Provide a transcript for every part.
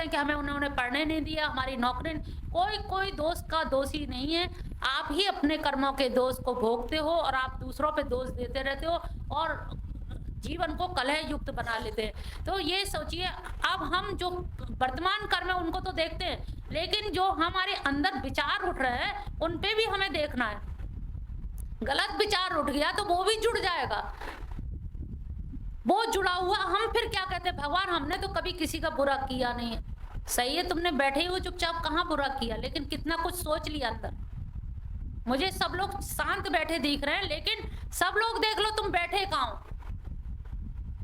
हैं कि हमें उन्होंने पढ़ने नहीं दिया, हमारी नौकरी कोई दोस्त का दोषी नहीं है। आप ही अपने कर्मों के दोष को भोगते हो और आप दूसरों पे दोष देते रहते हो और जीवन को कलह युक्त बना लेते हैं। तो ये सोचिए, अब हम जो वर्तमान कर्म है उनको तो देखते हैं, लेकिन जो हमारे अंदर विचार उठ रहे हैं उन पे भी हमें देखना है। गलत विचार उठ गया तो वो भी जुड़ जाएगा, वो जुड़ा हुआ हम फिर क्या कहते हैं, भगवान हमने तो कभी किसी का बुरा किया नहीं है। सही है, तुमने बैठे हुए चुपचाप कहाँ बुरा किया, लेकिन कितना कुछ सोच लिया अंदर। मुझे सब लोग शांत बैठे दिख रहे हैं, लेकिन सब लोग देख लो तुम बैठे कहाँ हो,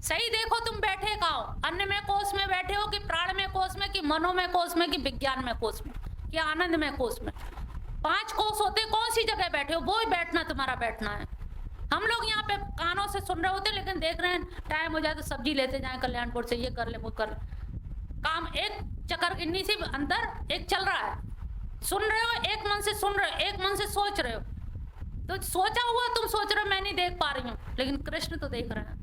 सही देखो तुम बैठे कहाँ हो। अन्न में कोष में बैठे हो कि प्राण में कोष में कि मनो में कोष में कि विज्ञान में कोष में कि आनंद में कोष में। 5 कोष होते, कौन सी जगह बैठे हो, वो ही बैठना तुम्हारा बैठना है। हम लोग यहाँ पे कानों से सुन रहे होते, लेकिन देख रहे हैं टाइम हो जाए तो सब्जी लेते जाए कल्याणपुर से, ये कर ले वो कर ले, काम एक चक्कर गिन्नी से अंदर एक चल रहा है। सुन रहे हो, एक मन से सुन रहे हो, एक मन से सोच रहे हो। तो सोचा हुआ तुम सोच रहे हो मैं नहीं देख पा रही हूँ, लेकिन कृष्ण तो देख रहे हैं।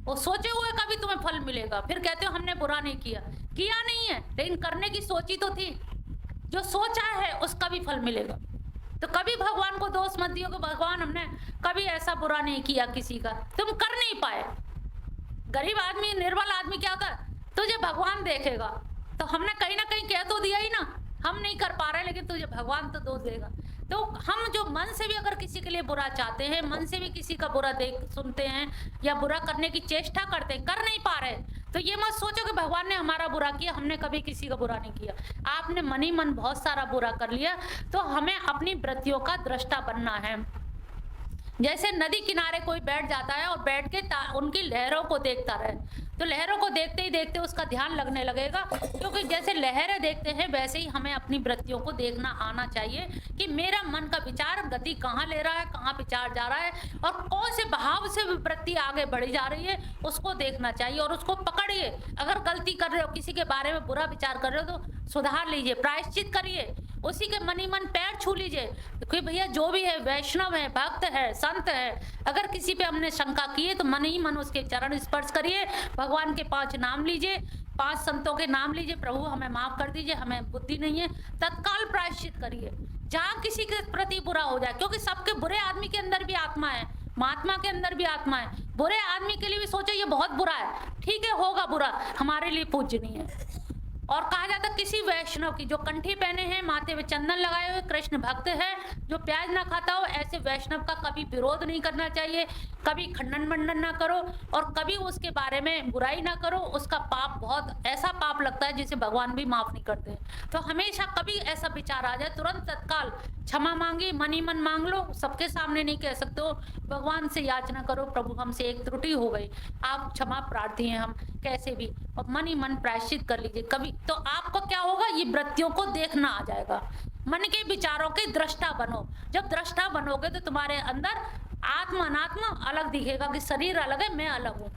वो सोचे हुए का भी तुम्हें फल मिलेगा। फिर कहते हो हमने बुरा नहीं किया, किया नहीं है, लेकिन करने की सोची तो थी। जो सोचा है उसका भी फल मिलेगा। तो कभी भगवान को दोष मत दियो कि भगवान हमने कभी ऐसा बुरा नहीं किया किसी का, तुम कर नहीं पाए। गरीब आदमी, निर्बल आदमी क्या होता है, तुझे भगवान देखेगा। तो हमने कहीं ना कहीं कह तो दिया ही ना, हम नहीं कर पा रहे, लेकिन तुझे भगवान तो दोष देगा। तो हम जो मन से भी अगर किसी के लिए बुरा चाहते हैं, मन से भी किसी का बुरा देख सुनते हैं या बुरा करने की चेष्टा करते हैं, कर नहीं पा रहे, तो ये मत सोचो कि भगवान ने हमारा बुरा किया, हमने कभी किसी का बुरा नहीं किया। आपने मन ही मन बहुत सारा बुरा कर लिया। तो हमें अपनी वृत्तियों का दृष्टा बनना है। जैसे नदी किनारे कोई बैठ जाता है और बैठ के उनकी लहरों को देखता रहे, तो लहरों को देखते ही देखते उसका ध्यान लगने लगेगा। क्योंकि जैसे लहरें देखते हैं वैसे ही हमें अपनी वृत्तियों को देखना आना चाहिए कि मेरा मन का विचार गति कहाँ ले रहा है, कहाँ विचार जा रहा है और कौन से भाव से वृत्ति आगे बढ़ी जा रही है, उसको देखना चाहिए और उसको पकड़िए। अगर गलती कर रहे हो, किसी के बारे में बुरा विचार कर रहे हो, तो सुधार लीजिए, प्रायश्चित करिए, उसी के मन ही मन पैर छू लीजिए कि भैया जो भी है, वैष्णव है, भक्त है, संत है, अगर किसी पे हमने शंका की है तो मन ही मन उसके चरण स्पर्श करिए, भगवान के 5 नाम लीजिए, 5 संतों के नाम लीजिए, प्रभु हमें माफ कर दीजिए, हमें बुद्धि नहीं है, तत्काल प्रायश्चित करिए। जहाँ किसी के प्रति बुरा हो जाए, क्योंकि सबके, बुरे आदमी के अंदर भी आत्मा है, महात्मा के अंदर भी आत्मा है। बुरे आदमी के लिए भी सोचो ये बहुत बुरा है, ठीक है होगा बुरा, हमारे लिए पूजनीय है। और कहा जाता किसी वैष्णव की जो कंठी पहने हैं, माथे में चंदन लगाए हुए, कृष्ण भक्त है, जो प्याज ना खाता हो, ऐसे वैष्णव का कभी विरोध नहीं करना चाहिए, कभी खंडन मंडन ना करो और कभी उसके बारे में बुराई ना करो। उसका पाप बहुत ऐसा पाप लगता है जिसे भगवान भी माफ नहीं करते। तो हमेशा कभी ऐसा विचार आ जाए, तुरंत तत्काल क्षमा मांगी, मन ही मन मांग लो, सबके सामने नहीं कह सकते हो, भगवान से याचना करो, प्रभु हमसे एक त्रुटि हो गई, आप क्षमा प्रार्थी हैं हम कैसे भी, और मन ही मन प्रायश्चित कर लीजिए कभी। तो आपको क्या होगा, ये वृत्तियों को देखना आ जाएगा, मन के विचारों के दृष्टा बनो। जब दृष्टा बनोगे तो तुम्हारे अंदर आत्मा अनात्मा अलग दिखेगा कि शरीर अलग है, मैं अलग हूँ।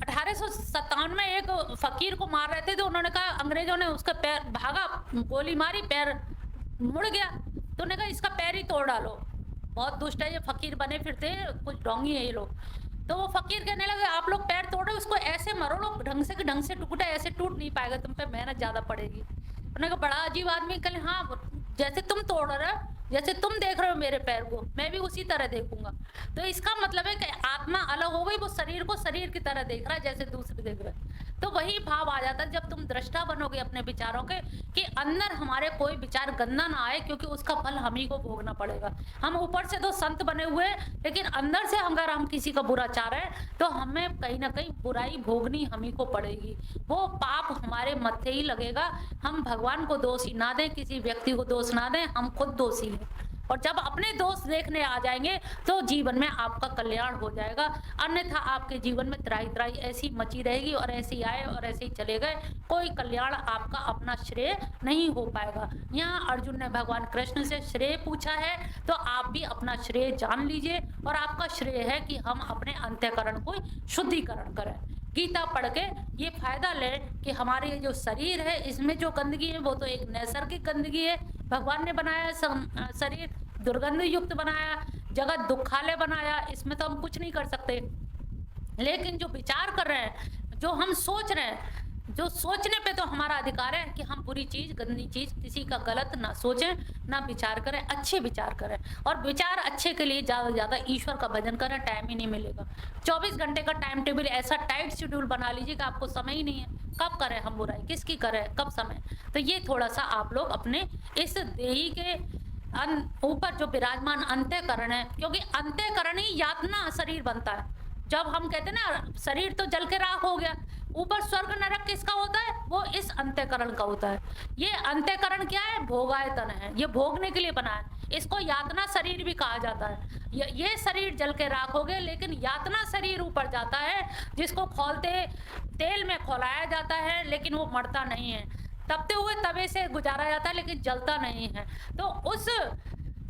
1857 में एक फकीर को मार रहे थे, तो उन्होंने कहा, अंग्रेजों ने उसका पैर भागा, गोली मारी, पैर मुड़ गया, तो उन्होंने कहा इसका पैर ही तोड़ डालो। बहुत दुष्ट है ये फकीर बने फिरते हैं, कुछ ढोंगी है ये लोग। तो वो फकीर कहने लगे आप लोग पैर तोड़ो, उसको ऐसे मरो लो ढंग से टूटे, ऐसे टूट नहीं पाएगा, तुम पे मेहनत ज्यादा पड़ेगी। उन्होंने कहा बड़ा अजीब आदमी, कल हाँ जैसे तुम तोड़ रहे हो, जैसे तुम देख रहे हो मेरे पैर को, मैं भी उसी तरह देखूंगा। तो इसका मतलब है कि आत्मा अलग हो गई, वो शरीर को शरीर की तरह देख रहा है जैसे दूसरे देख रहे हैं। तो वही भाव आ जाता है जब तुम दृष्टा बनोगे अपने विचारों के, कि अंदर हमारे कोई विचार गंदा ना आए, क्योंकि उसका फल हम ही को भोगना पड़ेगा। हम ऊपर से तो संत बने हुए हैं, लेकिन अंदर से अगर हम किसी का बुरा चाह रहे हैं तो हमें कहीं ना कहीं बुराई भोगनी हम ही को पड़ेगी, वो पाप हमारे मत्थे ही लगेगा। हम भगवान को दोष ही ना दें, किसी व्यक्ति को दोष ना दें, हम खुद दोषी हैं। और जब अपने दोष देखने आ जाएंगे तो जीवन में आपका कल्याण हो जाएगा, अन्यथा आपके जीवन में त्राही त्राही ऐसी मची रहेगी और ऐसे ही आए और ऐसे ही चले गए, कोई कल्याण आपका अपना श्रेय नहीं हो पाएगा। यहाँ अर्जुन ने भगवान कृष्ण से श्रेय पूछा है, तो आप भी अपना श्रेय जान लीजिए, और आपका श्रेय है कि हम अपने अंतःकरण को शुद्धिकरण करें। गीता पढ़ के ये फायदा लें कि हमारे ये जो शरीर है इसमें जो गंदगी है वो तो एक नैसर्गिक गंदगी है, भगवान ने बनाया शरीर दुर्गंध युक्त बनाया, जगत दुखालय बनाया, इसमें तो हम कुछ नहीं कर सकते। लेकिन जो विचार कर रहे हैं, जो हम सोच रहे हैं, जो सोचने पे तो हमारा अधिकार है कि हम बुरी चीज, गंदी चीज, किसी का गलत ना सोचें, ना विचार करें, अच्छे विचार करें। और विचार अच्छे के लिए ज्यादा से ज्यादा ईश्वर का भजन करें। टाइम ही नहीं मिलेगा। 24 घंटे का टाइम टेबल ऐसा टाइट शेड्यूल बना लीजिए कि आपको समय ही नहीं है। कब करें हम बुराई, किसकी करें, कब समय। तो ये थोड़ा सा आप लोग अपने इस देही के ऊपर जो विराजमान अंतःकरण है, क्योंकि अंतःकरण ही यातना शरीर बनता है। जब हम कहते हैं ना शरीर तो जल के राख हो गया, ऊपर स्वर्ग नरक किसका होता है, वो इस अंतःकरण का होता है। ये अंतःकरण क्या है, भोगायतन है, ये भोगने के लिए बना है। इसको यातना शरीर भी कहा जाता है। ये शरीर जल के राख हो गए, लेकिन यातना शरीर ऊपर जाता है, जिसको खौलते तेल में खौलाया जाता है, लेकिन वो मरता नहीं है। तपते हुए तवे से गुजारा जाता है, लेकिन जलता नहीं है। तो उस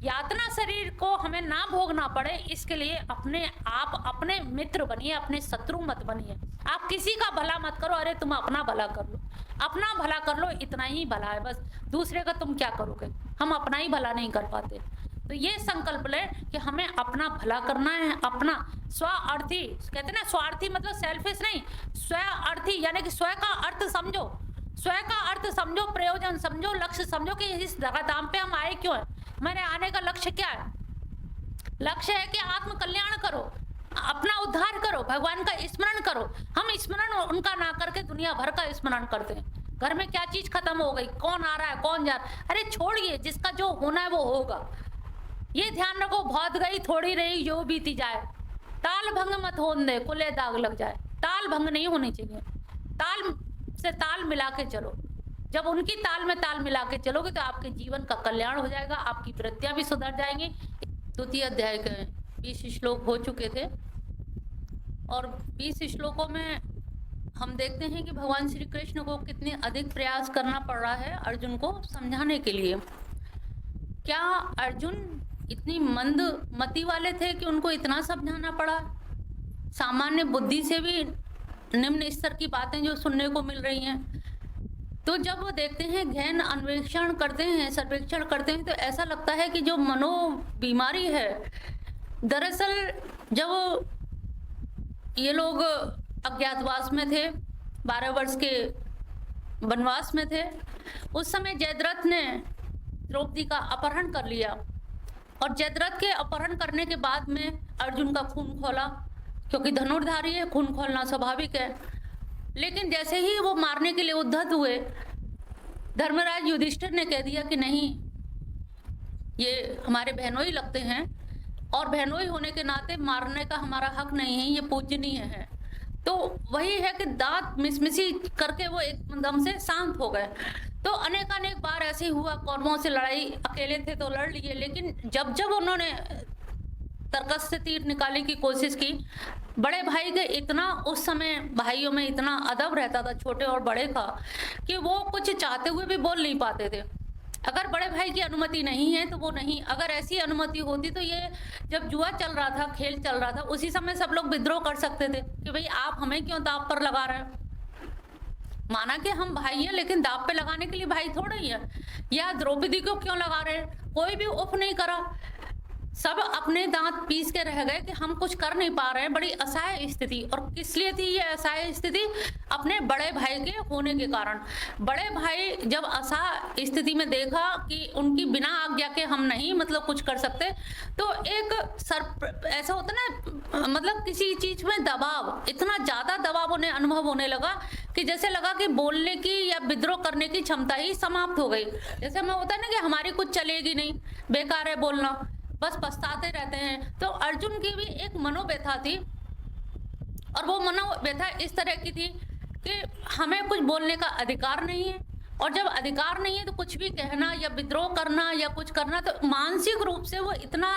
यातना शरीर को हमें ना भोगना पड़े, इसके लिए अपने आप अपने मित्र बनिए, अपने शत्रु मत बनिए। आप किसी का भला मत करो, अरे तुम अपना भला कर लो, अपना भला कर लो, इतना ही भला है बस। दूसरे का तुम क्या करोगे, हम अपना ही भला नहीं कर पाते। तो ये संकल्प ले कि हमें अपना भला करना है। अपना स्वार्थी, कहते हैं ना स्वार्थी मतलब सेल्फिश नहीं, स्वार्थी यानी कि स्वयं का अर्थ समझो, स्वयं का अर्थ समझो, प्रयोजन समझो, लक्ष्य समझो कि इस धराधाम पे हम आए क्यों है, मेरे आने का लक्ष्य क्या है। लक्ष्य है कि आत्म कल्याण करो, अपना उद्धार करो, भगवान का स्मरण करो। हम स्मरण उनका ना करके दुनिया भर का स्मरण करते हैं। घर में क्या चीज खत्म हो गई, कौन आ रहा है, कौन जा रहा है, अरे छोड़िए, जिसका जो होना है वो होगा। ये ध्यान रखो, बहुत गई थोड़ी रही यो बीती जाए, ताल भंग मत होने दे कुले दाग लग जाए। ताल भंग नहीं होनी चाहिए, ताल से ताल मिला के चलो। जब उनकी ताल में ताल मिला के चलोगे तो आपके जीवन का कल्याण हो जाएगा, आपकी वृत्तियां भी सुधर जाएंगी। द्वितीय अध्याय के 20 श्लोक हो चुके थे, और 20 श्लोकों में हम देखते हैं कि भगवान श्री कृष्ण को कितने अधिक प्रयास करना पड़ रहा है अर्जुन को समझाने के लिए। क्या अर्जुन इतनी मंद मति वाले थे कि उनको इतना समझाना पड़ा? सामान्य बुद्धि से भी निम्न स्तर की बातें जो सुनने को मिल रही हैं। तो जब वो देखते हैं, गहन अन्वेषण करते हैं, सर्वेक्षण करते हैं, तो ऐसा लगता है कि जो मनो बीमारी है, दरअसल जब ये लोग अज्ञातवास में थे, 12 वर्ष के वनवास में थे, उस समय जयद्रथ ने द्रौपदी का अपहरण कर लिया। और जयद्रथ के अपहरण करने के बाद में अर्जुन का खून खोला, क्योंकि धनुर्धारी है, खून खोलना स्वाभाविक है। लेकिन जैसे ही वो मारने के लिए उद्धत हुए, धर्मराज युधिष्ठिर ने कह दिया कि नहीं, ये हमारे बहनोई लगते हैं, और बहनोई होने के नाते मारने का हमारा हक नहीं है, ये पूजनीय है। तो वही है कि दांत मिसमिसी करके वो एकदम से शांत हो गए। तो अनेक बार ऐसे हुआ, कौरवों से लड़ाई, अकेले थे तो लड़ लिए, लेकिन जब जब उन्होंने तर्कस से तीर निकालने की कोशिश की, बड़े भाई के इतना, उस समय भाइयों में इतना अदब रहता था छोटे और बड़े का, कि वो कुछ चाहते हुए भी बोल नहीं पाते थे। अगर बड़े भाई की अनुमति नहीं है तो वो नहीं, अगर ऐसी अनुमति होती तो ये जब जुआ चल रहा था, खेल चल रहा था, उसी समय सब लोग विद्रोह कर सकते थे कि भाई आप हमें क्यों दाव पर लगा रहे हैं। माना कि हम भाई हैं, लेकिन दाव पे लगाने के लिए भाई थोड़ा ही है। या द्रौपदी को क्यों लगा रहे हैं, कोई भी उफ नहीं करा, सब अपने दांत पीस के रह गए कि हम कुछ कर नहीं पा रहे हैं। बड़ी असहाय स्थिति। और किस लिए थी ये असहाय स्थिति? अपने बड़े भाई के होने के कारण। बड़े भाई जब असहाय स्थिति में देखा कि उनकी बिना आज्ञा के हम नहीं मतलब कुछ कर सकते, तो एक ऐसा होता ना, मतलब किसी चीज में दबाव, इतना ज्यादा दबाव उन्हें अनुभव होने लगा कि जैसे लगा कि बोलने की या विद्रोह करने की क्षमता ही समाप्त हो गई। जैसे हमें होता है ना कि हमारी कुछ चलेगी नहीं, बेकार है बोलना, बस पछताते रहते हैं। तो अर्जुन की भी एक मनोव्यथा थी, और वो मनोव्यथा इस तरह की थी कि हमें कुछ बोलने का अधिकार नहीं है, और जब अधिकार नहीं है तो कुछ भी कहना या विद्रोह करना या कुछ करना, तो मानसिक रूप से वो इतना,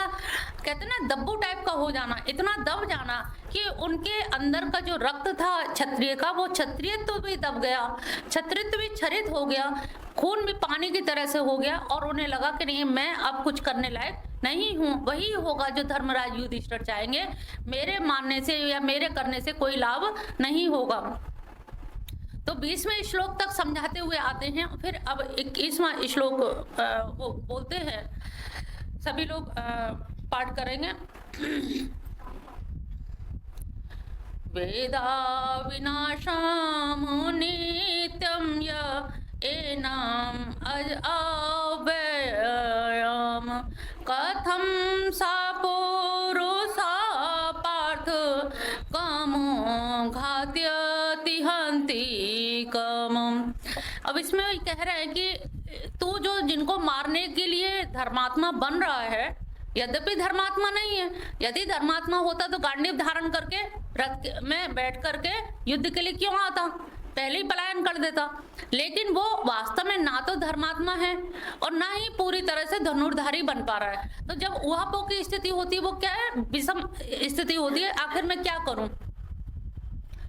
कहते हैं ना, दब्बू टाइप का हो जाना, इतना दब जाना कि उनके अंदर का जो रक्त था क्षत्रिय का, वो क्षत्रियत्व भी दब गया, क्षत्रियत्व भी क्षरित हो गया, खून भी पानी की तरह से हो गया। और उन्हें लगा कि नहीं, मैं अब कुछ करने लायक नहीं हूँ, वही होगा जो धर्मराज युधिष्ठिर चाहेंगे, मेरे मानने से या मेरे करने से कोई लाभ नहीं होगा। तो 20वें श्लोक तक समझाते हुए आते हैं, फिर अब 21वां श्लोक वो बोलते हैं, सभी लोग पाठ करेंगे। वेदा विनाशाम नाम अज अव्ययम कथम सा पुरुषा पार्थ कामो घात्यति हन्ति कामम। अब इसमें वही कह रहे हैं कि तू जो जिनको मारने के लिए धर्मात्मा बन रहा है, यद्यपि धर्मात्मा नहीं है, यदि धर्मात्मा होता तो गांडीव धारण करके रथ में बैठ करके युद्ध के लिए क्यों आता, पहले ही पलायन कर देता। लेकिन वो वास्तव में ना तो धर्मात्मा है और ना ही पूरी तरह से धनुर्धारी बन पा रहा है। तो जब उहापोह की स्थिति होती है, वो क्या है, विषम स्थिति होती है। आखिर मैं क्या करूं,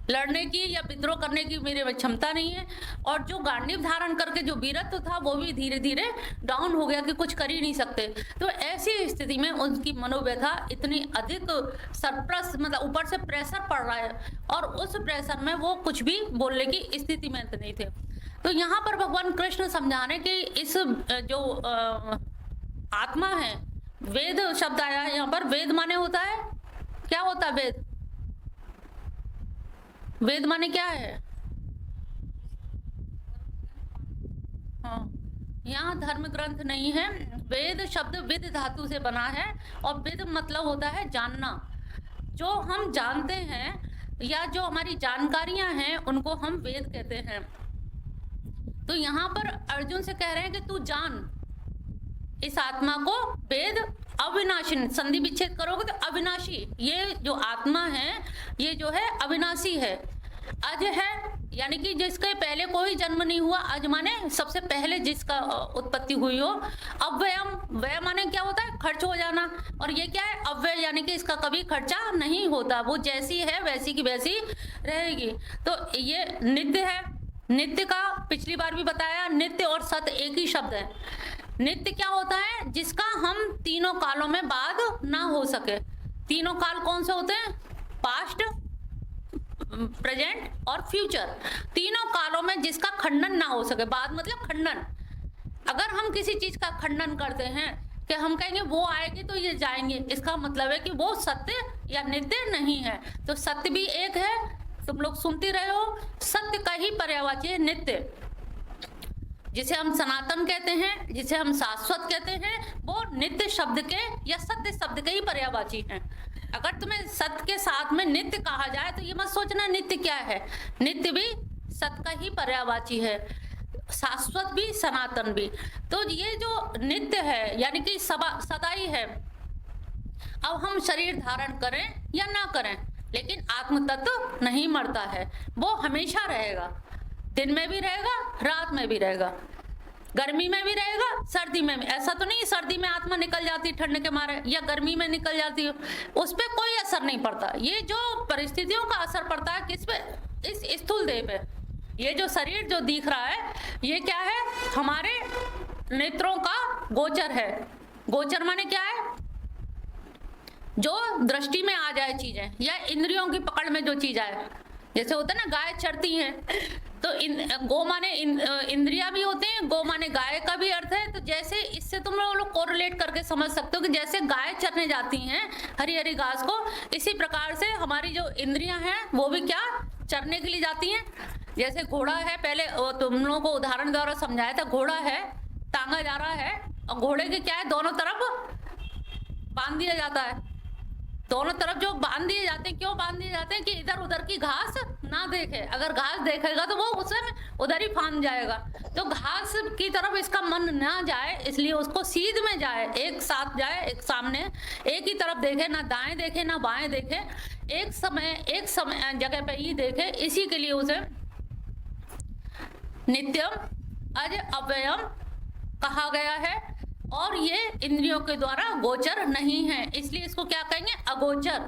लड़ने की या विद्रोह करने की मेरे में क्षमता नहीं है, और जो गांडीव धारण करके जो वीरत्व था वो भी धीरे धीरे डाउन हो गया कि कुछ कर ही नहीं सकते। तो ऐसी स्थिति में उनकी मनोव्यथा इतनी अधिक सरप्लस, मतलब ऊपर से प्रेशर पड़ रहा है, और उस प्रेशर में वो कुछ भी बोलने की स्थिति में नहीं थे। तो यहाँ पर भगवान कृष्ण समझा रहे कि इस जो आत्मा है, वेद शब्द आया है यहाँ पर। वेद माने होता है, क्या होता है वेद? वेद माने क्या है? हाँ, यहाँ धर्म ग्रंथ नहीं है। वेद शब्द विद धातु से बना है, और विद मतलब होता है जानना। जो हम जानते हैं या जो हमारी जानकारियां हैं उनको हम वेद कहते हैं। तो यहाँ पर अर्जुन से कह रहे हैं कि तू जान इस आत्मा को। वेद अविनाशी, संधि विच्छेद करोगे तो अविनाशी, ये जो आत्मा है ये जो है अविनाशी है। अज है यानी कि जिसके पहले कोई जन्म नहीं हुआ, अज माने सबसे पहले जिसका उत्पत्ति हुई हो। अव्ययम, व्यय माने क्या होता है, खर्च हो जाना, और ये क्या है, अव्यय यानी कि इसका कभी खर्चा नहीं होता, वो जैसी है वैसी की वैसी रहेगी। तो ये नित्य है। नित्य का पिछली बार भी बताया, नित्य और सत्य एक ही शब्द है। नित्य क्या होता है, जिसका हम तीनों कालों में बाद ना हो सके। तीनों काल कौन से होते हैं? पास्ट, प्रेजेंट और फ्यूचर। तीनों कालों में जिसका खंडन ना हो सके। बाद मतलब खंडन। अगर हम किसी चीज का खंडन करते हैं कि हम कहेंगे वो आएगी तो ये जाएंगे, इसका मतलब है कि वो सत्य या नित्य नहीं है। तो सत्य भी एक है, तुम लोग सुनते रहे हो, सत्य का ही पर्यायवाची है नित्य। जिसे हम सनातन कहते हैं, जिसे हम शाश्वत कहते हैं, वो नित्य शब्द के या सत्य शब्द के ही पर्यायवाची हैं। अगर तुम्हें सत्य के साथ में नित्य कहा जाए तो ये मत सोचना नित्य क्या है, नित्य भी सत्य का ही पर्यायवाची है, शाश्वत भी सनातन भी। तो ये जो नित्य है यानी कि सदाई है। अब हम शरीर धारण करें या ना करें, लेकिन आत्म तत्व नहीं मरता है, वो हमेशा रहेगा। दिन में भी रहेगा, रात में भी रहेगा, गर्मी में भी रहेगा, सर्दी में भी। ऐसा तो नहीं सर्दी में आत्मा निकल जाती ठंड के मारे, या गर्मी में निकल जाती है, उस पर कोई असर नहीं पड़ता। ये जो परिस्थितियों का असर पड़ता है किस पे? इस स्थूल देह पे। ये जो शरीर जो दिख रहा है ये क्या है, हमारे नेत्रों का गोचर है। गोचर माने क्या है, जो दृष्टि में आ जाए चीजें, या इंद्रियों की पकड़ में जो चीज आए। जैसे होता है ना, गाय चरती हैं तो गो माने इंद्रिया भी होते हैं, गो माने गाय का भी अर्थ है। तो जैसे इससे तुम लोग कोरिलेट करके समझ सकते हो कि जैसे गाय चरने जाती हैं हरी हरी घास को, इसी प्रकार से हमारी जो इंद्रियां हैं वो भी क्या, चरने के लिए जाती हैं। जैसे घोड़ा है, पहले तुम लोगों को उदाहरण द्वारा समझाया था, घोड़ा है, टांगा जा रहा है, और घोड़े के क्या है, दोनों तरफ बांध दिया जाता है। दोनों तरफ जो बांध दिए जाते हैं, क्यों बांध दिए जाते हैं? कि इधर उधर की घास ना देखे। अगर घास देखेगा तो वो उसमें उधर ही फांद जाएगा। तो घास की तरफ इसका मन ना जाए, इसलिए उसको सीध में जाए, एक साथ जाए, एक सामने, एक ही तरफ देखे, ना दाएं देखे ना बाएं देखे, एक समय जगह पे ही देखे। इसी के लिए उसे नित्यम अज अव्ययम कहा गया है, और ये इंद्रियों के द्वारा गोचर नहीं है, इसलिए इसको क्या कहेंगे, अगोचर,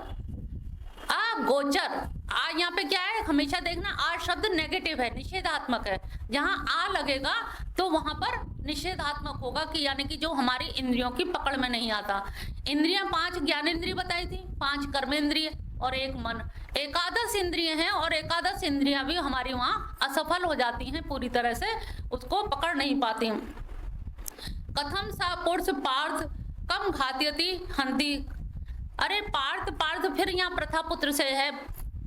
अगोचर। आ यहाँ पे क्या है, हमेशा देखना आ शब्द नेगेटिव है, निषेधात्मक है। जहां आ लगेगा तो वहां पर निषेधात्मक होगा, कि यानी कि जो हमारी इंद्रियों की पकड़ में नहीं आता। इंद्रियां 5 ज्ञानेंद्रिय बताई थी, 5 कर्मेंद्रिय और 1 मन। एकादश इंद्रिय हैं, और एकादश इंद्रियां भी हमारी वहां असफल हो जाती हैं, पूरी तरह से उसको पकड़ नहीं पाती। कथम सा पुरुष पार्थ कम घात्यति हंति। अरे पार्थ, पार्थ फिर यहाँ प्रथा पुत्र से है,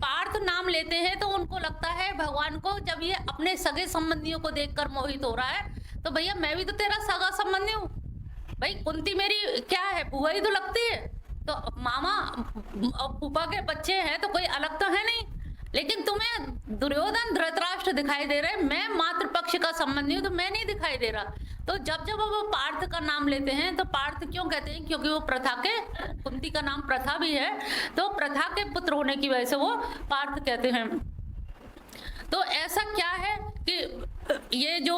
पार्थ नाम लेते हैं तो उनको लगता है भगवान को, जब ये अपने सगे संबंधियों को देखकर मोहित हो रहा है, तो भैया मैं भी तो तेरा सगा संबंधी हूँ भाई, कुंती मेरी क्या है, बुआ ही तो लगती है, तो मामा और फूफा के बच्चे हैं तो कोई अलग तो है नहीं। लेकिन तुम्हें दुर्योधन धृतराष्ट्र दिखाई दे रहे, मैं मातृ पक्ष का संबंधी हूँ तो मैं नहीं दिखाई दे रहा। तो जब जब वो पार्थ का नाम लेते हैं तो पार्थ क्यों कहते हैं, क्योंकि वो प्रथा के, कुंती का नाम प्रथा भी है, तो प्रथा के पुत्र होने की वजह से वो पार्थ कहते हैं। तो ऐसा क्या है कि ये जो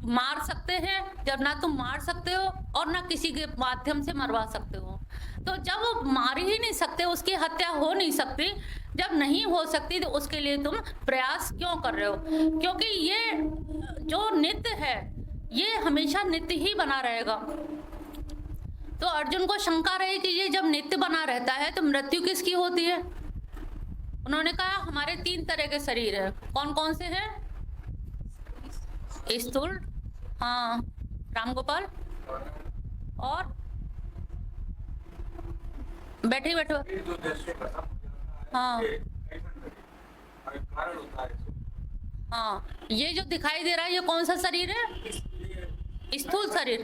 मार सकते हैं, जब ना तुम मार सकते हो और ना किसी के माध्यम से मरवा सकते हो, तो जब वो मार ही नहीं सकते, उसकी हत्या हो नहीं सकती, जब नहीं हो सकती तो उसके लिए तुम प्रयास क्यों कर रहे हो? क्योंकि ये जो नित्य है ये हमेशा नित्य ही बना रहेगा। तो अर्जुन को शंका रही कि ये जब नित्य बना रहता है तो मृत्यु किसकी होती है? उन्होंने कहा हमारे 3 तरह के शरीर है। कौन कौन से हैं? स्थूल, हाँ रामगोपाल, और बैठे बैठो, हाँ हाँ, ये जो दिखाई दे रहा है ये कौन सा शरीर है? स्थूल शरीर।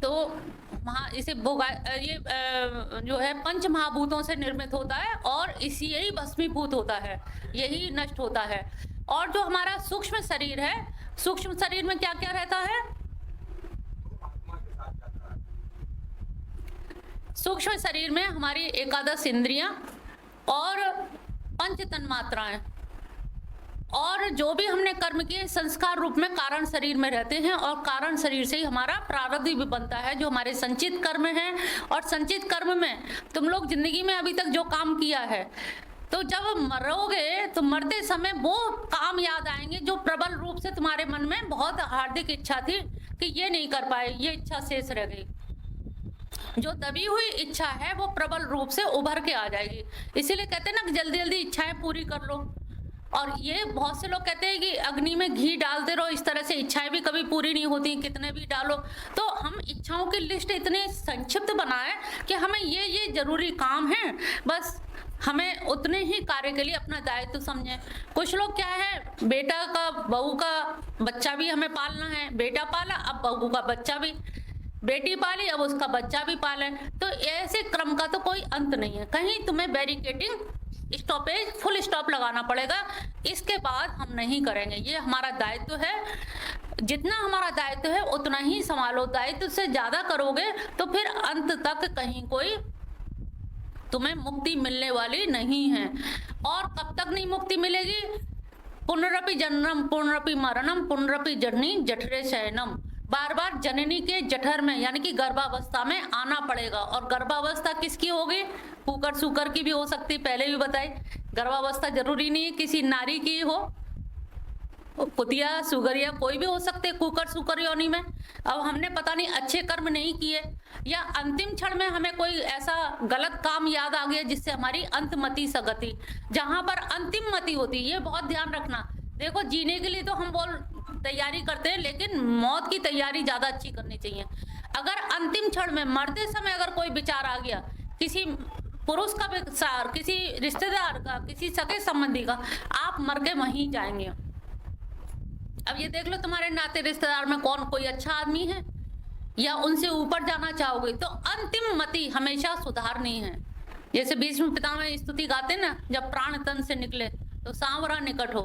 तो वहाँ इसे ये जो है पंच महाभूतों से निर्मित होता है और इसी यही भस्मीभूत होता है, यही नष्ट होता है। और जो हमारा सूक्ष्म शरीर है, सूक्ष्म शरीर में क्या क्या रहता है? सूक्ष्म शरीर में हमारी 11 इंद्रियां और 5 तन्मात्राएं, और जो भी हमने कर्म किए संस्कार रूप में कारण शरीर में रहते हैं, और कारण शरीर से ही हमारा प्रारब्ध भी बनता है, जो हमारे संचित कर्म हैं। और संचित कर्म में तुम लोग जिंदगी में अभी तक जो काम किया है, तो जब मरोगे तो मरते समय वो काम याद आएंगे जो प्रबल रूप से तुम्हारे मन में बहुत हार्दिक इच्छा थी कि ये नहीं कर पाए, ये इच्छा शेष रह गई। जो दबी हुई इच्छा है वो प्रबल रूप से उभर के आ जाएगी। इसीलिए कहते हैं ना कि जल्दी जल्दी इच्छाएं पूरी कर लो। और ये बहुत से लोग कहते हैं कि अग्नि में घी डालते रहो, इस तरह से इच्छाएं भी कभी पूरी नहीं होती, कितने भी डालो। तो हम इच्छाओं की लिस्ट इतने संक्षिप्त बनाए कि हमें ये जरूरी काम है, बस हमें उतने ही कार्य के लिए अपना दायित्व समझें। कुछ लोग क्या है, बेटा का बहू का बच्चा भी हमें पालना है, बेटा पाला अब बहू का बच्चा भी, बेटी पाली अब उसका बच्चा भी पाले, तो ऐसे क्रम का तो कोई अंत नहीं है। कहीं तुम्हें बैरिकेडिंग, स्टॉपेज, फुल स्टॉप लगाना पड़ेगा, इसके बाद हम नहीं करेंगे। ये हमारा दायित्व है, जितना हमारा दायित्व है उतना ही संभालो। दायित्व से ज्यादा करोगे तो फिर अंत तक कहीं कोई तुम्हें मुक्ति मिलने वाली नहीं है। और कब तक नहीं मुक्ति मिलेगी? पुनरपि जन्म पुनरपि मरणम पुनरपि जननी जठरे शयनम। बार बार जननी के जठर में यानी कि गर्भावस्था में आना पड़ेगा। और गर्भावस्था किसकी होगी? कुकर सुकर की भी हो सकती, पहले भी बताई। गर्भावस्था जरूरी नहीं है किसी नारी की हो, कुतिया सुगरिया कोई भी हो सकते कुकर सुकर योनि में। अब हमने पता नहीं अच्छे कर्म नहीं किए, या अंतिम क्षण में हमें कोई ऐसा गलत काम याद आ गया जिससे हमारी अंतमति सगति, जहां पर अंतिम मति होती है, ये बहुत ध्यान रखना। देखो जीने के लिए तो हम तैयारी करते हैं, लेकिन मौत की तैयारी ज्यादा अच्छी करनी चाहिए। अगर अंतिम क्षण में मरते समय अगर कोई विचार आ गया, किसी पुरुष का विचार, किसी रिश्तेदार का, किसी सगे संबंधी का, आप मर के वहीं जाएंगे। अब ये देख लो तुम्हारे नाते रिश्तेदार में कौन कोई अच्छा आदमी है, या उनसे ऊपर जाना चाहोगे, तो अंतिम मति हमेशा सुधारनी है। जैसे भीष्म पितामह स्तुति गाते ना, जब प्राण तन से निकले तो सांवरा निकट हो।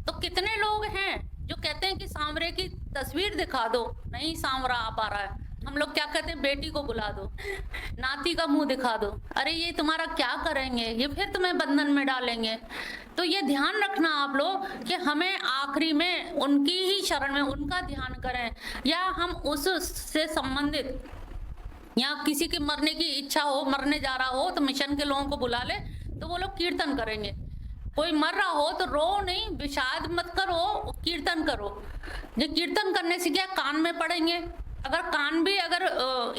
तो कितने लोग हैं जो कहते हैं कि सांवरे की तस्वीर दिखा दो, नहीं सांवरा आ पा रहा है। हम लोग क्या कहते हैं, बेटी को बुला दो, नाती का मुंह दिखा दो। अरे ये तुम्हारा क्या करेंगे, ये फिर तुम्हें बंधन में डालेंगे। तो ये ध्यान रखना आप लोग कि हमें आखिरी में उनकी ही शरण में उनका ध्यान करें, या हम उससे संबंधित, या किसी के मरने की इच्छा हो, मरने जा रहा हो तो मिशन के लोगों को बुला ले, तो वो लोग कीर्तन करेंगे। कोई मर रहा हो तो रो नहीं, विषाद मत करो, कीर्तन करो। ये कीर्तन करने से क्या, कान में पड़ेंगे। अगर कान भी, अगर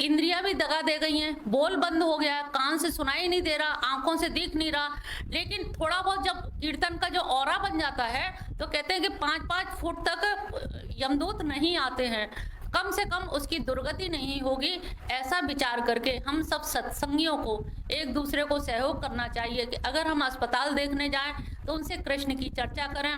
इंद्रियां भी दगा दे गई हैं, बोल बंद हो गया, कान से सुनाई नहीं दे रहा, आंखों से दिख नहीं रहा, लेकिन थोड़ा बहुत जब कीर्तन का जो औरा बन जाता है तो कहते हैं कि 5-5 फुट तक यमदूत नहीं आते हैं। कम से कम उसकी दुर्गति नहीं होगी, ऐसा विचार करके हम सब सत्संगियों को एक दूसरे को सहयोग करना चाहिए कि अगर हम अस्पताल देखने जाएं तो उनसे कृष्ण की चर्चा करें।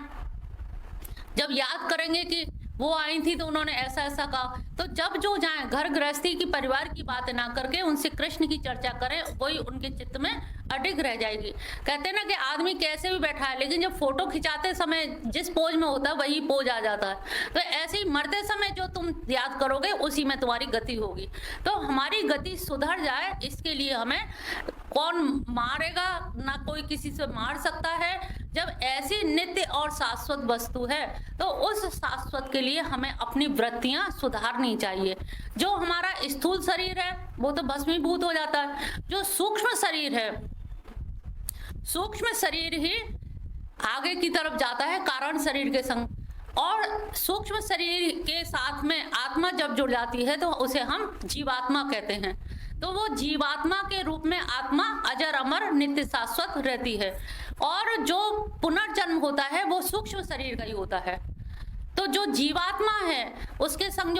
जब याद करेंगे कि वो आई थी तो उन्होंने ऐसा ऐसा कहा, तो जब जो जाए घर गृहस्थी की परिवार की बात ना करके उनसे कृष्ण की चर्चा करें, वही उनके चित्त में अडिग रह जाएगी। कहते हैं ना कि आदमी कैसे भी बैठा है, लेकिन जब फोटो खिंचाते समय जिस पोज में होता है वही पोज आ जाता है। तो ऐसे ही मरते समय जो तुम याद करोगे उसी में तुम्हारी गति होगी। तो हमारी गति सुधर जाए, इसके लिए हमें कौन मारेगा, ना कोई किसी से मार सकता है। जब ऐसी नित्य और शाश्वत वस्तु है तो उस शाश्वत के लिए हमें अपनी वृत्तियां सुधारनी चाहिए। जो हमारा स्थूल शरीर है वो तो भस्मीभूत हो जाता है, जो सूक्ष्म शरीर है, सूक्ष्म शरीर ही आगे की तरफ जाता है कारण शरीर के संग, और सूक्ष्म शरीर के साथ में आत्मा जब जुड़ जाती है तो उसे हम जीवात्मा कहते हैं। तो वो जीवात्मा के रूप में आत्मा अजर अमर नित्य शाश्वत रहती है, और जो पुनर्जन्म होता है वो सूक्ष्म शरीर का ही होता है। तो जो जीवात्मा है उसके संग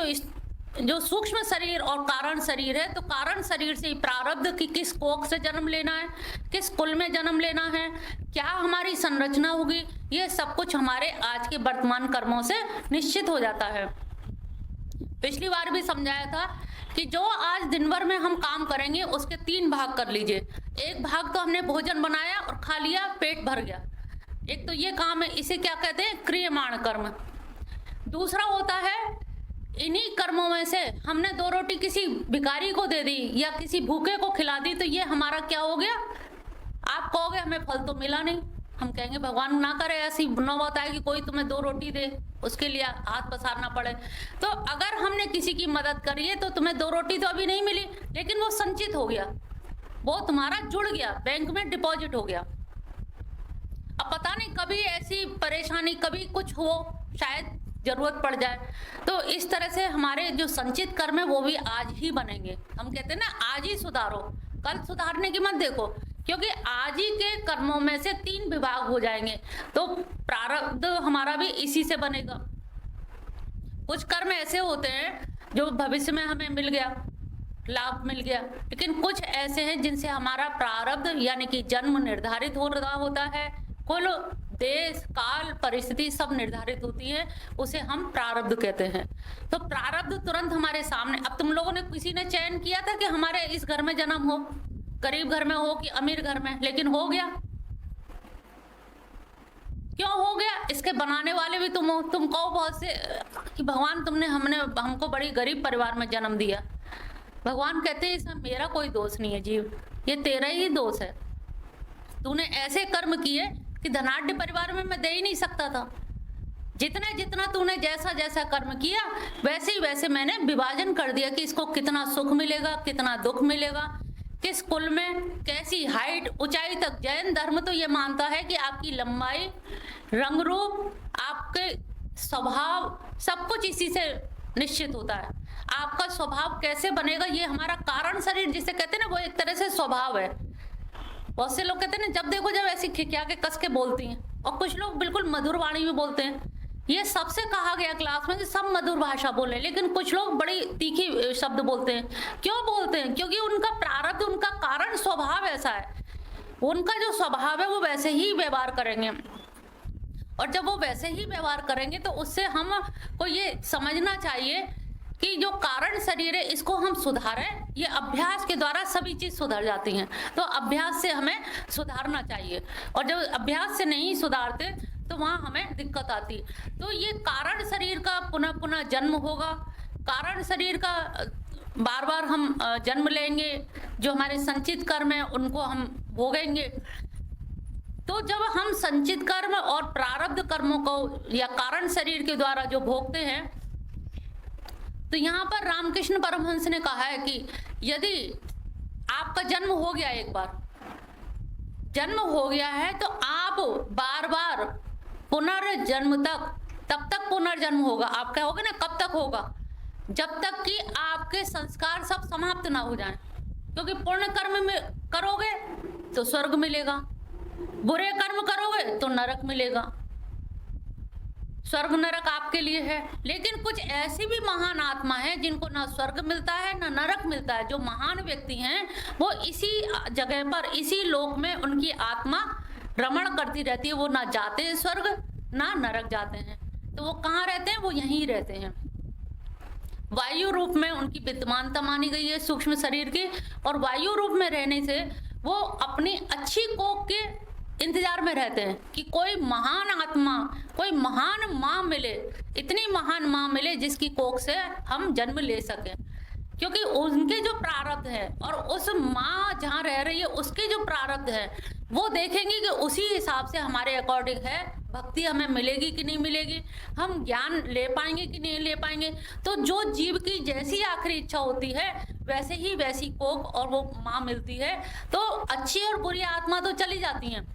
जो सूक्ष्म शरीर और कारण शरीर है, तो कारण शरीर से ही प्रारब्ध की किस कोख से जन्म लेना है, किस कुल में जन्म लेना है, क्या हमारी संरचना होगी, ये सब कुछ हमारे आज के वर्तमान कर्मों से निश्चित हो जाता है। पिछली बार भी समझाया था कि जो आज दिन भर में हम काम करेंगे उसके 3 भाग कर लीजिए। एक भाग तो हमने भोजन बनाया और खा लिया, पेट भर गया, एक तो ये काम है, इसे क्या कहते हैं, क्रियमाण कर्म। दूसरा होता है इन्हीं कर्मों में से हमने 2 रोटी किसी भिखारी को दे दी या किसी भूखे को खिला दी, तो ये हमारा क्या हो गया। आप कहोगे हमें फल तो मिला नहीं, हम कहेंगे भगवान ना करे ऐसी नौबत आए कि कोई तुम्हें 2 रोटी दे, उसके लिए हाथ पसारना पड़े। तो अगर हमने किसी की मदद करी है तो तुम्हें 2 रोटी तो अभी नहीं मिली, लेकिन वो संचित हो गया, वो तुम्हारा जुड़ गया, बैंक में डिपॉजिट हो गया। अब पता नहीं कभी ऐसी परेशानी, कभी कुछ हो, शायद जरूरत पड़ जाए, तो इस तरह से हमारे जो संचित कर्म है वो भी आज ही बनेंगे। हम कहते हैं ना आज ही सुधारो, कल सुधारने की मत देखो, क्योंकि आज ही के कर्मों में से 3 विभाग हो जाएंगे, तो प्रारब्ध हमारा भी इसी से बनेगा। कुछ कर्म ऐसे होते हैं जो भविष्य में हमें मिल गया, लाभ मिल गया, लेकिन कुछ ऐसे हैं जिनसे हमारा प्रारब्ध यानी कि जन्म निर्धारित हो रहा होता है, कुल देश काल परिस्थिति सब निर्धारित होती है, उसे हम प्रारब्ध कहते हैं। तो प्रारब्ध तुरंत हमारे सामने। अब तुम लोगों ने, किसी ने चयन किया था कि हमारे इस घर में जन्म हो, गरीब घर में हो कि अमीर घर में, लेकिन हो गया। क्यों हो गया? इसके बनाने वाले भी तुम हो। तुम कहो बहुत से कि भगवान तुमने हमको बड़ी गरीब परिवार में जन्म दिया। भगवान कहते हैं इसमें मेरा कोई दोष नहीं है जीव, ये तेरा ही दोष है। तूने ऐसे कर्म किए कि धनाढ्य परिवार में मैं दे ही नहीं सकता था। जितना जितना तूने जैसा जैसा कर्म किया वैसे ही वैसे मैंने विभाजन कर दिया कि इसको कितना सुख मिलेगा, कितना दुख मिलेगा, किस कुल में कैसी हाइट ऊंचाई तक। जैन धर्म तो ये मानता है कि आपकी लंबाई, रंग रूप, आपके स्वभाव सब कुछ इसी से निश्चित होता है। आपका स्वभाव कैसे बनेगा ये हमारा कारण शरीर जिसे कहते हैं ना, वो एक तरह से स्वभाव है। बहुत से लोग कहते हैं ना, जब देखो जब ऐसी खिकिया के कस के बोलती हैं, और कुछ लोग बिल्कुल मधुर वाणी में बोलते हैं। ये सबसे कहा गया क्लास में कि सब मधुर भाषा बोले, लेकिन कुछ लोग बड़ी तीखी शब्द बोलते हैं। क्यों बोलते हैं? क्योंकि उनका प्रारब्ध, उनका कारण स्वभाव ऐसा है। उनका जो स्वभाव है वो वैसे ही व्यवहार करेंगे, और जब वो वैसे ही व्यवहार करेंगे तो उससे हमको ये समझना चाहिए कि जो कारण शरीर है इसको हम सुधारें। ये अभ्यास के द्वारा सभी चीज सुधर जाती हैं, तो अभ्यास से हमें सुधारना चाहिए। और जब अभ्यास से नहीं सुधारते तो वहाँ हमें दिक्कत आती। तो ये कारण शरीर का पुनः पुनः जन्म होगा, कारण शरीर का बार बार हम जन्म लेंगे, जो हमारे संचित कर्म है उनको हम भोगेंगे। तो जब हम संचित कर्म और प्रारब्ध कर्मों को या कारण शरीर के द्वारा जो भोगते हैं, तो यहाँ पर रामकृष्ण परमहंस ने कहा है कि यदि आपका जन्म हो गया, एक बार जन्म हो गया है, तो आप बार बार पुनर्जन्म तब तक पुनर्जन्म होगा। आप कहोगे ना कब तक होगा? जब तक कि आपके संस्कार सब समाप्त ना हो जाएं। क्योंकि पुण्य कर्म में करोगे तो स्वर्ग मिलेगा, बुरे कर्म करोगे तो नरक मिलेगा। स्वर्ग नरक आपके लिए है, लेकिन कुछ ऐसी भी महान आत्मा है जिनको ना स्वर्ग मिलता है ना नरक मिलता है। जो महान व्यक्ति हैं वो इसी जगह पर, इसी लोक में उनकी आत्मा रमण करती रहती है। वो ना जाते हैं स्वर्ग ना नरक जाते हैं। तो वो कहाँ रहते हैं? वो यहीं रहते हैं। वायु रूप में उनकी विद्यमानता मानी गई है सूक्ष्म शरीर की, और वायु रूप में रहने से वो अपनी अच्छी कोख के इंतजार में रहते हैं कि कोई महान आत्मा, कोई महान माँ मिले, इतनी महान माँ मिले जिसकी कोख से हम जन्म ले सकें। क्योंकि उनके जो प्रारब्ध है और उस माँ जहाँ रह रही है उसके जो प्रारब्ध है वो देखेंगे कि उसी हिसाब से हमारे अकॉर्डिंग है भक्ति हमें मिलेगी कि नहीं मिलेगी, हम ज्ञान ले पाएंगे कि नहीं ले पाएंगे। तो जो जीव की जैसी आखिरी इच्छा होती है वैसे ही वैसी कोख और वो माँ मिलती है। तो अच्छी और बुरी आत्मा तो चली जाती हैं,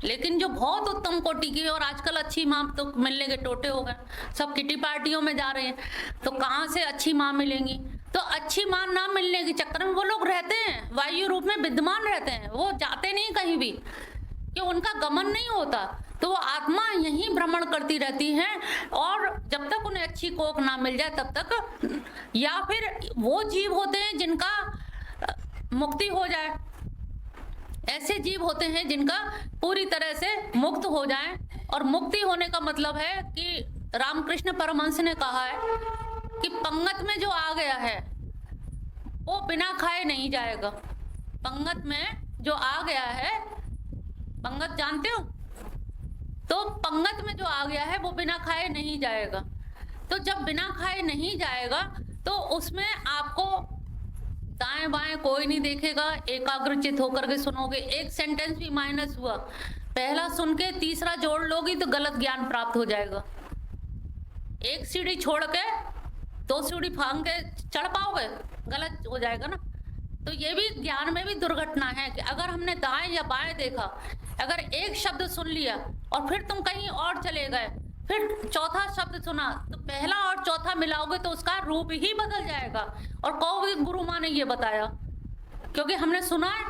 लेकिन जो बहुत उत्तम कोटि की, और आजकल अच्छी माँ तो मिलने के टोटे हो गए, सब किटी पार्टियों में जा रहे हैं, तो कहाँ से अच्छी माँ मिलेंगी? तो अच्छी माँ ना मिलने के चक्कर में वो लोग रहते हैं, वायु रूप में विद्यमान रहते हैं, वो जाते नहीं कहीं भी, कि उनका गमन नहीं होता। तो वो आत्मा यहीं भ्रमण करती रहती हैं, और जब तक उन्हें अच्छी कोख ना मिल जाए तब तक, या फिर वो जीव होते हैं जिनका मुक्ति हो जाए, ऐसे जीव होते हैं जिनका पूरी तरह से मुक्त हो जाए। और मुक्ति होने का मतलब है कि रामकृष्ण परमहंस ने कहा है कि पंगत में जो आ गया है वो बिना खाए नहीं जाएगा। पंगत में जो आ गया है, पंगत जानते हो? तो पंगत में जो आ गया है वो बिना खाए नहीं जाएगा। तो जब बिना खाए नहीं जाएगा तो उसमें आपको दाएं बाएं कोई नहीं देखेगा, एकाग्रचित होकर के सुनोगे। एक सेंटेंस भी माइनस हुआ, पहला सुन के तीसरा जोड़ लोगी तो गलत ज्ञान प्राप्त हो जाएगा। एक सीढ़ी छोड़ के 2 सीढ़ी फांग के चढ़ पाओगे, गलत हो जाएगा ना। तो ये भी ज्ञान में भी दुर्घटना है कि अगर हमने दाएं या बाएं देखा, अगर एक शब्द सुन लिया और फिर तुम कहीं और चले गए, फिर चौथा शब्द सुना, तो पहला और चौथा मिलाओगे तो उसका रूप ही बदल जाएगा। और कहोगे गुरु माँ ने ये बताया, क्योंकि हमने सुना है।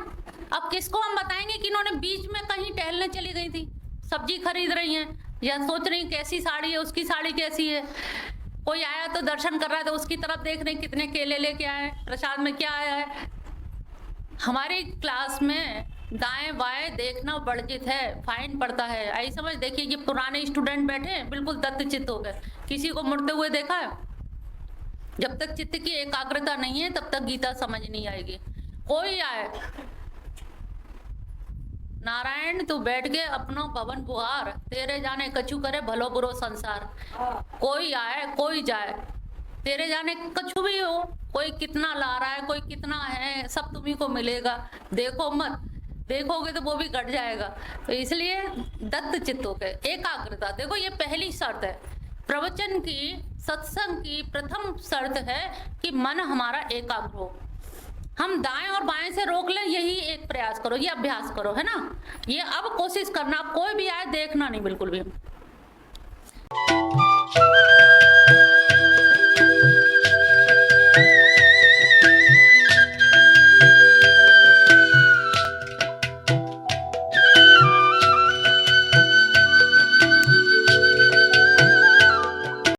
अब किसको हम बताएंगे कि इन्होंने बीच में कहीं टहलने चली गई थी, सब्जी खरीद रही हैं या सोच रही कैसी साड़ी है, उसकी साड़ी कैसी है, कोई आया तो दर्शन कर रहा है तो उसकी तरफ देख रहे कितने केले लेके आए, प्रसाद में क्या आया है। हमारी क्लास में दाएं बाएं देखना वर्जित है, फाइन पड़ता है। आई समझ। देखिए ये पुराने स्टूडेंट बैठे बिल्कुल दत्तचित्त हो गए, किसी को मुड़ते हुए देखा है? जब तक चित्त की एकाग्रता नहीं है तब तक गीता समझ नहीं आएगी। कोई आए, नारायण तू बैठ के अपनो भवन बुहार, तेरे जाने कछु करे भलो बुरो संसार। कोई आए कोई जाए, तेरे जाने कछु भी हो, कोई कितना ला रहा है, कोई कितना है, सब तुम्ही को मिलेगा। देखो मत, देखोगे तो वो भी घट जाएगा। तो इसलिए दत्त चित्त होकर एकाग्रता, देखो ये पहली शर्त है प्रवचन की, सत्संग की प्रथम शर्त है कि मन हमारा एकाग्र हो। हम दाएं और बाएं से रोक लें, यही एक प्रयास करो, ये अभ्यास करो, है ना। ये अब कोशिश करना, कोई भी आए देखना नहीं बिल्कुल भी।